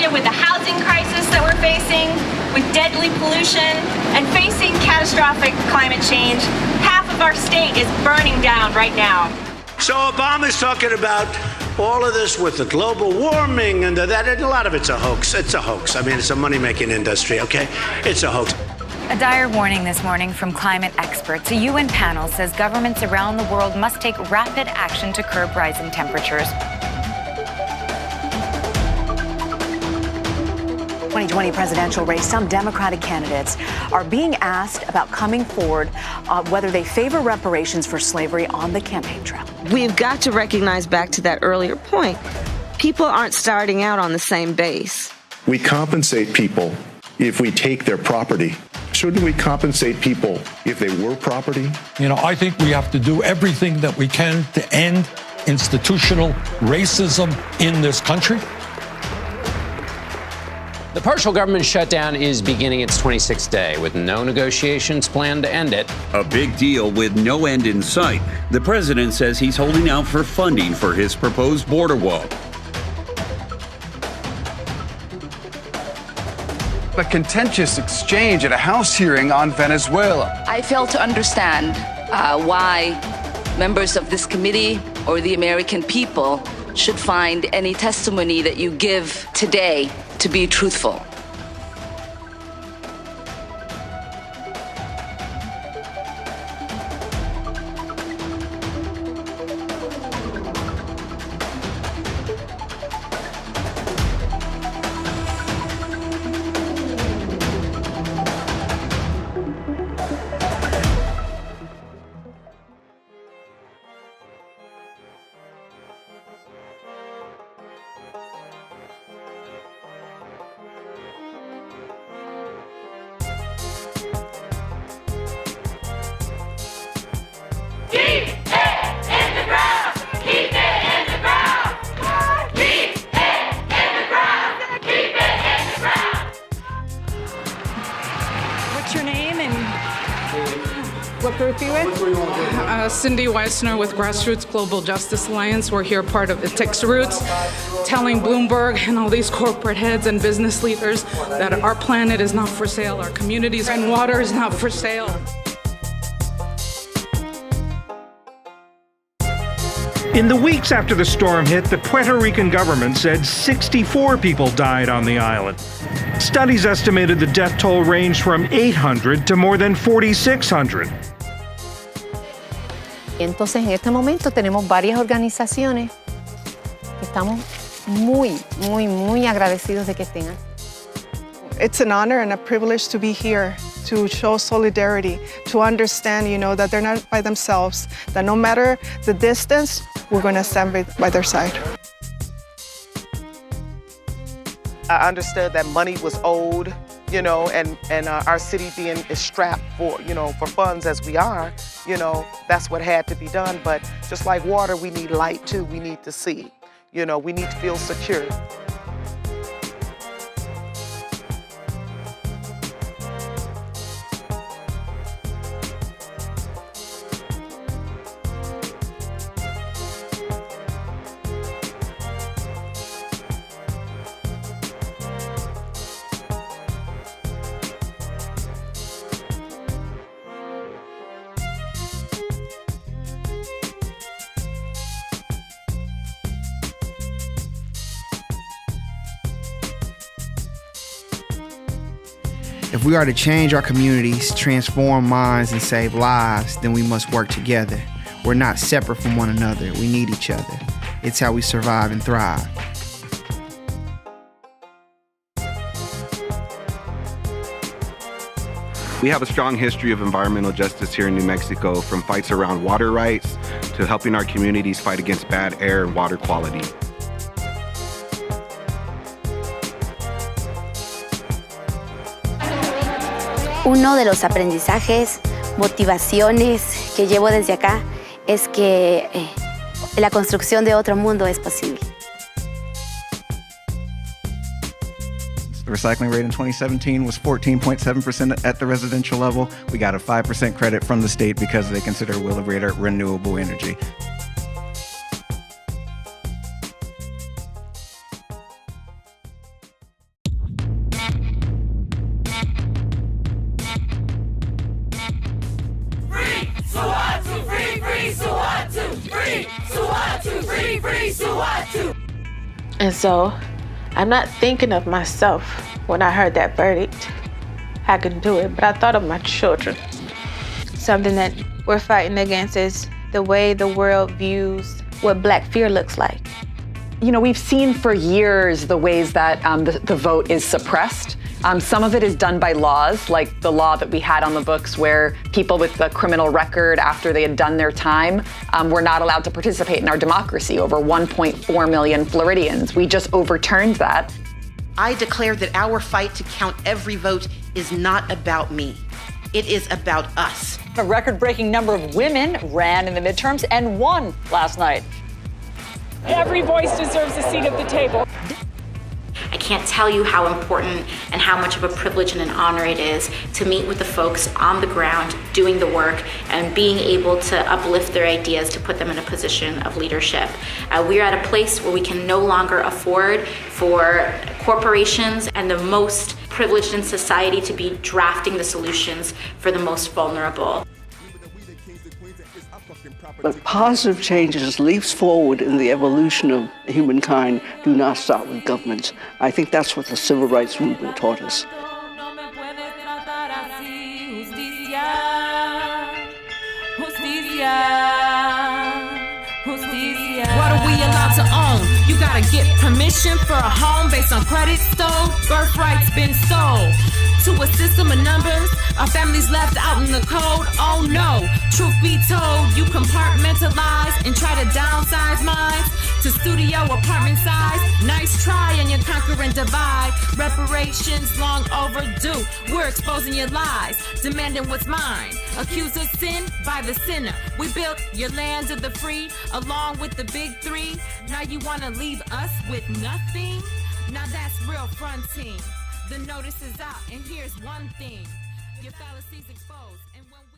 confronted with the housing crisis that we're facing, with deadly pollution, and facing catastrophic climate change, half of our state is burning down right now. So Obama's talking about all of this with the global warming and that, and a lot of it's a hoax. It's a hoax. I mean, it's a money-making industry, okay? It's a hoax. A dire warning this morning from climate experts. A UN panel says governments around the world must take rapid action to curb rising temperatures. 2020 presidential race, some Democratic candidates are being asked about coming forward whether they favor reparations for slavery on the campaign trail. We've got to recognize, back to that earlier point, people aren't starting out on the same base. We compensate people if we take their property. Shouldn't we compensate people if they were property? You know, I think we have to do everything that we can to end institutional racism in this country. The partial government shutdown is beginning its 26th day, with no negotiations planned to end it. A big deal with no end in sight. The president says he's holding out for funding for his proposed border wall. A contentious exchange at a House hearing on Venezuela. I fail to understand why members of this committee or the American people should find any testimony that you give today to be truthful. What group are you with? Cindy Weissner with Grassroots Global Justice Alliance. We're here part of the Tix Roots, telling Bloomberg and all these corporate heads and business leaders that our planet is not for sale, our communities and water is not for sale. In the weeks after the storm hit, the Puerto Rican government said 64 people died on the island. Studies estimated the death toll ranged from 800 to more than 4,600. Entonces, en este momento tenemos varias organizaciones que estamos muy agradecidos de que estén aquí. It's an honor and a privilege to be here, to show solidarity, to understand, that they're not by themselves, that no matter the distance, we're going to stand by their side. I understood that money was owed, and our city being as strapped for funds as we are, that's what had to be done. But just like water, we need light too. We need to see, we need to feel secure. If we are to change our communities, transform minds, and save lives, then we must work together. We're not separate from one another. We need each other. It's how we survive and thrive. We have a strong history of environmental justice here in New Mexico, from fights around water rights to helping our communities fight against bad air and water quality. Uno de los aprendizajes, motivaciones que llevo desde acá es que la construcción de otro mundo es posible. The recycling rate in 2017 was 14.7% at the residential level. We got a 5% credit from the state because they consider Wheelabrator renewable energy. Free, free, Suatu. And so, I'm not thinking of myself when I heard that verdict. I could do it, but I thought of my children. Something that we're fighting against is the way the world views what Black fear looks like. You know, we've seen for years the ways that the vote is suppressed. Some of it is done by laws, like the law that we had on the books where people with a criminal record after they had done their time were not allowed to participate in our democracy, over 1.4 million Floridians. We just overturned that. I declare that our fight to count every vote is not about me. It is about us. A record-breaking number of women ran in the midterms and won last night. Every voice deserves a seat at the table. I can't tell you how important and how much of a privilege and an honor it is to meet with the folks on the ground doing the work and being able to uplift their ideas to put them in a position of leadership. We're at a place where we can no longer afford for corporations and the most privileged in society to be drafting the solutions for the most vulnerable. But positive changes, leaps forward in the evolution of humankind, do not start with governments. I think that's what the civil rights movement taught us. What are we allowed to own? You gotta get permission for a home based on credit stole. Birthrights been stole. To a system of numbers, our families left out in the cold. Oh no, truth be told, you compartmentalize and try to downsize minds to studio apartment size. Nice try and you conquer and divide. Reparations long overdue. We're exposing your lies, demanding what's mine. Accused of sin by the sinner. We built your land of the free along with the big three. Now you wanna leave us with nothing? Now that's real fronting. The notice is out, and here's one thing. Your fallacies exposed, and when we